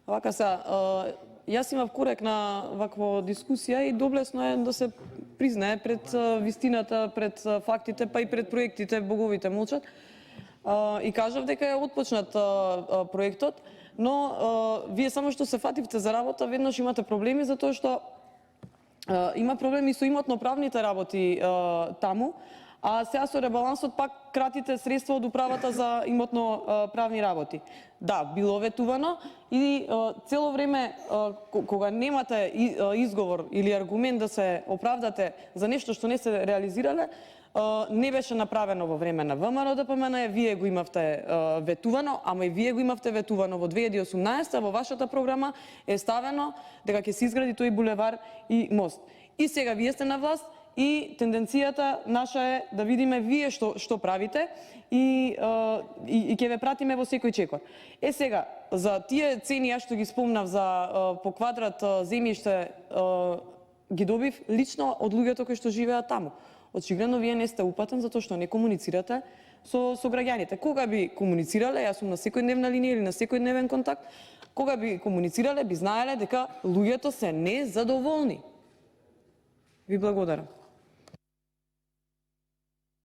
Вака јас имав коректна ваква дискусија и доблесно е да се признае пред вистината, пред фактите, па и пред проектите, боговите молчат. И кажав дека е отпочнат проектот, но вие само што се фативте за работа, веднаш имате проблеми, затоа што има проблеми со имотно-правните работи таму, а сега со ребалансот пак кратите средства од управата за имотно-правни работи. Да, било ветувано и цело време кога немате изговор или аргумент да се оправдате за нешто што не се реализирале, не беше направено во време на ВМРО ДПМН, вие го имавте ветувано, ама и вие го имавте ветувано во 2018, во вашата програма е ставено дека ќе се изгради тој булевар и мост. И сега вие сте на власт и тенденцијата наша е да видиме вие што правите и ќе ве пратиме во секој чекор. Сега, за тие цени јас што ги спомнав за по квадрат земјиште ги добив лично од луѓето кои што живеат таму. Очигледно вие не сте упатен затоа што не комуницирате со граѓаните. Кога би комуницирале, јас сум на секојдневна линија или на секојдневен контакт, кога би комуницирале, би знаеле дека луѓето се незадоволни. Ви благодарам.